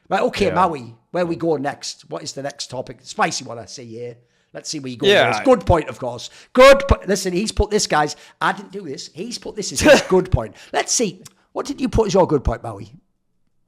Right, okay, Yeah. Maui, where we go next? What is the next topic? Spicy one I see here. Let's see where you go. Yeah. Good point, of course. Good point. Listen, he's put this, guys. I didn't do this. He's put this as his good point. Let's see. What did you put as your good point, Maui?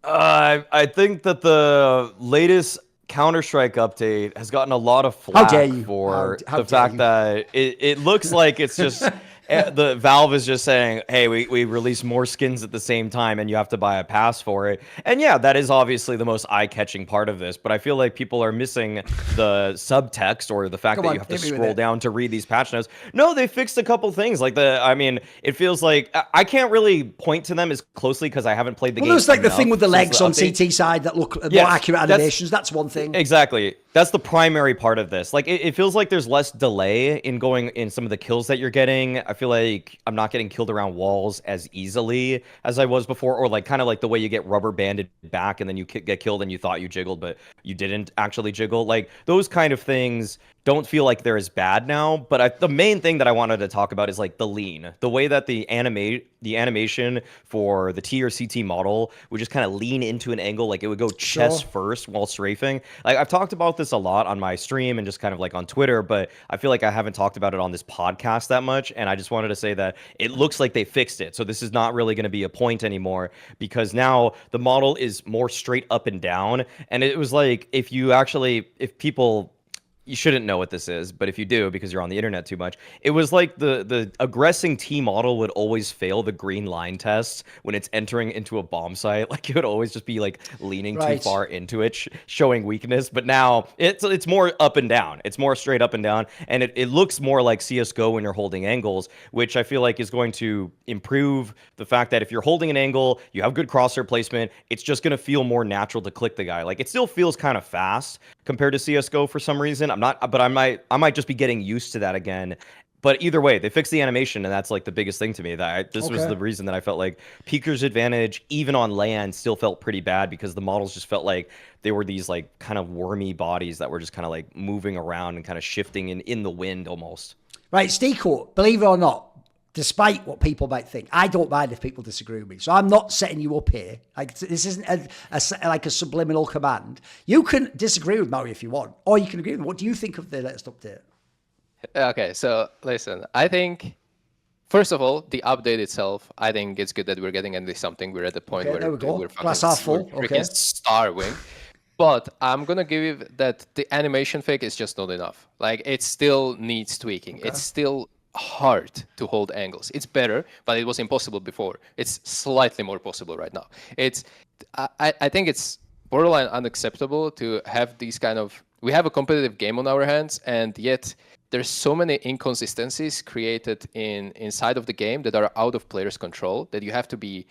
I think that the latest Counter-Strike update has gotten a lot of How dare flack you? for How the dare fact you? that it looks like it's just the Valve is just saying, hey, we release more skins at the same time and you have to buy a pass for it. And yeah, that is obviously the most eye-catching part of this, but I feel like people are missing the subtext or the fact that you have to scroll down to read these patch notes. No, they fixed a couple things. Like it feels like I can't really point to them as closely because I haven't played the game. Well, there's like the thing with the legs on update. CT side that look more accurate animations. That's one thing. Exactly. That's the primary part of this. Like, it feels like there's less delay in going in some of the kills that you're getting. I feel like I'm not getting killed around walls as easily as I was before, or like kind of like the way you get rubber banded back and then you get killed and you thought you jiggled, but you didn't actually jiggle. Like, those kind of things don't feel like they're as bad now. But the main thing that I wanted to talk about is like the lean, the way that the animation for the T or CT model would just kind of lean into an angle, like it would go chest first while strafing. Like, I've talked about this a lot on my stream and just kind of like on Twitter, but I feel like I haven't talked about it on this podcast that much. And I just wanted to say that it looks like they fixed it. So this is not really going to be a point anymore because now the model is more straight up and down. And it was like, if people, you shouldn't know what this is, but if you do, because you're on the internet too much, it was like the aggressing T model would always fail the green line test when it's entering into a bomb site. Like, it would always just be like leaning too far into it, showing weakness. But now it's more up and down. It's more straight up and down, and it looks more like CS:GO when you're holding angles, which I feel like is going to improve the fact that if you're holding an angle, you have good crosshair placement, it's just going to feel more natural to click the guy. Like, it still feels kind of fast compared to CS:GO for some reason. I might just be getting used to that again. But either way, they fixed the animation, and that's like the biggest thing to me. This was the reason that I felt like Peeker's advantage, even on land, still felt pretty bad because the models just felt like they were these like kind of wormy bodies that were just kind of like moving around and kind of shifting in the wind almost. Right, Steeko, believe it or not, despite what people might think, I don't mind if people disagree with me. So I'm not setting you up here. Like, this isn't like a subliminal command. You can disagree with Maui if you want, or you can agree with me. What do you think of the latest update? Okay, so listen, I think, first of all, the update itself, I think it's good that we're getting at least something. We're at the point where we're freaking starving. But I'm going to give you that the animation fake is just not enough. Like, it still needs tweaking. It's still hard to hold angles. It's better, but it was impossible before. It's slightly more possible right now. I think it's borderline unacceptable to have these kind of, we have a competitive game on our hands, and yet there's so many inconsistencies created inside of the game that are out of players' control that you have to be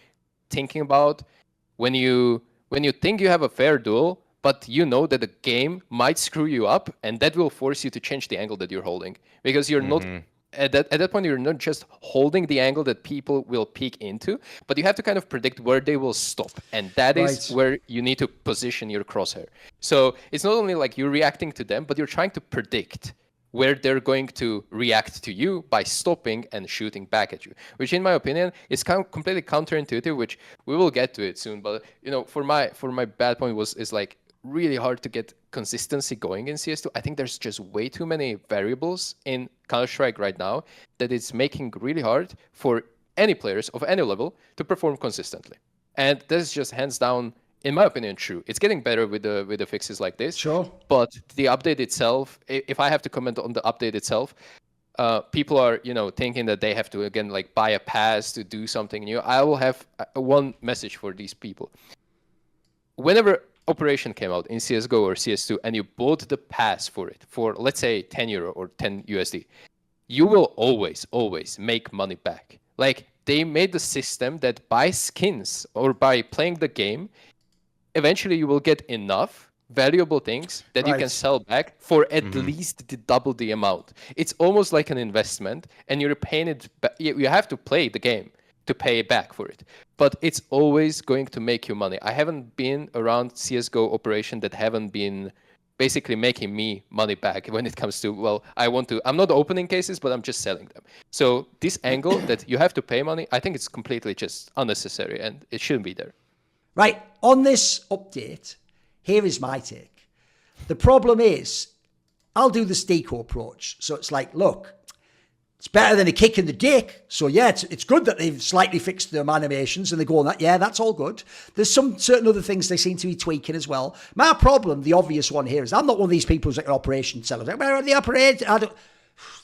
thinking about when you think you have a fair duel, but you know that the game might screw you up, and that will force you to change the angle that you're holding, because you're not at that point, you're not just holding the angle that people will peek into, but you have to kind of predict where they will stop. And that is where you need to position your crosshair. So it's not only like you're reacting to them, but you're trying to predict where they're going to react to you by stopping and shooting back at you, which in my opinion is completely counterintuitive, which we will get to it soon. But, you know, for my bad point is like really hard to get consistency going in CS2. I think there's just way too many variables in Counter-Strike right now that it's making really hard for any players of any level to perform consistently. And this is just hands down, in my opinion, true. It's getting better with the fixes like this. Sure. But the update itself, if I have to comment on the update itself, people are, thinking that they have to, again, like buy a pass to do something new. I will have one message for these people. Whenever Operation came out in CSGO or CS2 and you bought the pass for it for, let's say, 10 euro or 10 USD, you will always make money back. Like, they made the system that by skins or by playing the game, eventually you will get enough valuable things that you can sell back for at least double the amount. It's almost like an investment, and you're paying it back. You have to play the game to pay back for it, but it's always going to make you money. I haven't been around CSGO operation that haven't been basically making me money back when it comes to, well, I'm not opening cases, but I'm just selling them. So this angle that you have to pay money, I think it's completely just unnecessary and it shouldn't be there. Right, on this update, Here is my take. The problem is, I'll do the Stico approach. So it's like, look, it's better than a kick in the dick. So yeah, it's good that they've slightly fixed their animations and they go on that. Yeah, that's all good. There's some certain other things they seem to be tweaking as well. My problem, the obvious one here, is I'm not one of these people who's like an operation seller. Like, where are the operation?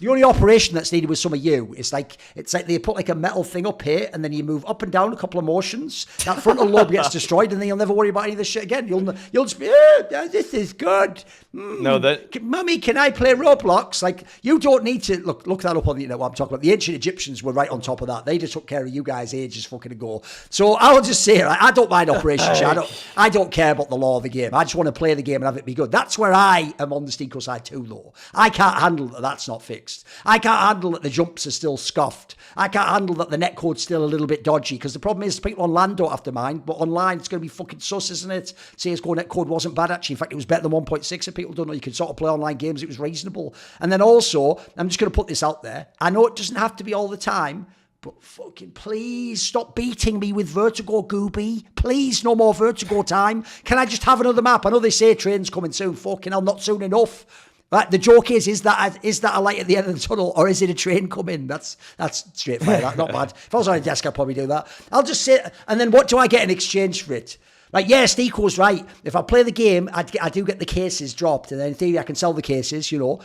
The only operation that's needed with some of you is like, it's like they put like a metal thing up here and then you move up and down a couple of motions. That frontal lobe gets destroyed and then you'll never worry about any of this shit again. You'll just be, this is good. No, Mummy, can I play Roblox? Like, you don't need to, look that up on the internet, what I'm talking about. The ancient Egyptians were right on top of that. They just took care of you guys ages fucking ago. So I'll just say, I don't mind operation shit. I don't care about the law of the game. I just want to play the game and have it be good. That's where I am on the Stico side too, though. I can't handle that that's not fixed. I can't handle that the jumps are still scuffed. I can't handle that the netcode's still a little bit dodgy, because the problem is people on LAN don't have to mind, but online it's going to be fucking sus, isn't it? CS2 netcode wasn't bad, actually. In fact, it was better than 1.6 if people don't know. You could sort of play online games. It was reasonable. And then also, I'm just going to put this out there. I know it doesn't have to be all the time, but fucking please stop beating me with Vertigo, Gooby. Please, no more Vertigo time. Can I just have another map? I know they say train's coming soon. Fucking hell, not soon enough. Right, the joke is that a light at the end of the tunnel, or is it a train coming? That's straight fire. That's not bad. If I was on a desk, I'd probably do that. I'll just sit, and then what do I get in exchange for it? Like, yeah, Stico's right. If I play the game, I do get the cases dropped, and then in theory I can sell the cases, you know.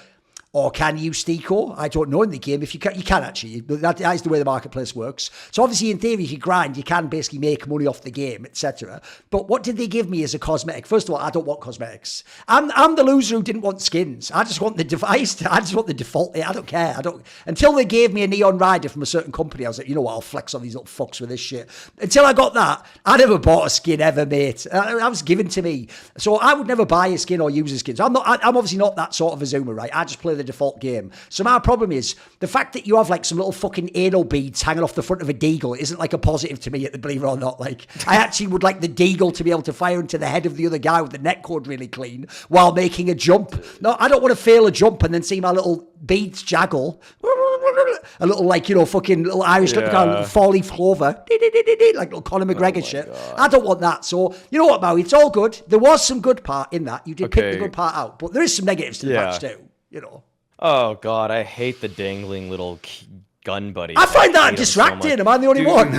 Or can you Stico? I don't know in the game. If you can actually. That is the way the marketplace works. So obviously in theory, if you grind, you can basically make money off the game, etc. But what did they give me as a cosmetic? First of all, I don't want cosmetics. I'm the loser who didn't want skins. I just want the device. I just want the default. I don't care. Until they gave me a Neon Rider from a certain company, I was like, you know what? I'll flex on these little fucks with this shit. Until I got that, I never bought a skin ever, mate. That was given to me. So I would never buy a skin or use a skin. So I'm obviously not that sort of a zoomer, right? I just play the default game. So my problem is the fact that you have like some little fucking anal beads hanging off the front of a deagle isn't like a positive to me, believe it or not. Like, I actually would like the deagle to be able to fire into the head of the other guy with the netcode really clean while making a jump. No, I don't want to fail a jump and then see my little beads jaggle. A little, like, you know, fucking little Irish little four-leaf clover, like little Conor McGregor shit. God. I don't want that. So, you know what, Maui? It's all good. There was some good part in that. You did pick the good part out, but there is some negatives to the match too, you know. Oh, God, I hate the dangling little gun buddy. I find that distracting. So Am I the only one?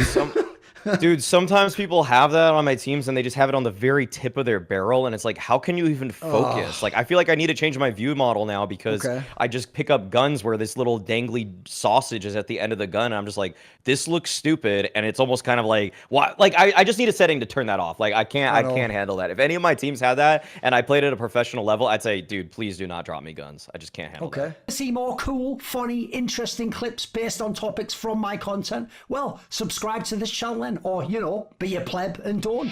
Dude, sometimes people have that on my teams and they just have it on the very tip of their barrel, and it's like, how can you even focus? Like, I feel like I need to change my view model now because I just pick up guns where this little dangly sausage is at the end of the gun, and I'm just like, this looks stupid, and it's almost kind of like, what? Like, I just need a setting to turn that off. Like, I can't handle that. If any of my teams had that and I played at a professional level, I'd say, dude, please do not drop me guns. I just can't handle that. See more cool, funny, interesting clips based on topics from my content? Well, subscribe to this channel then. Or, you know, be a pleb and don't.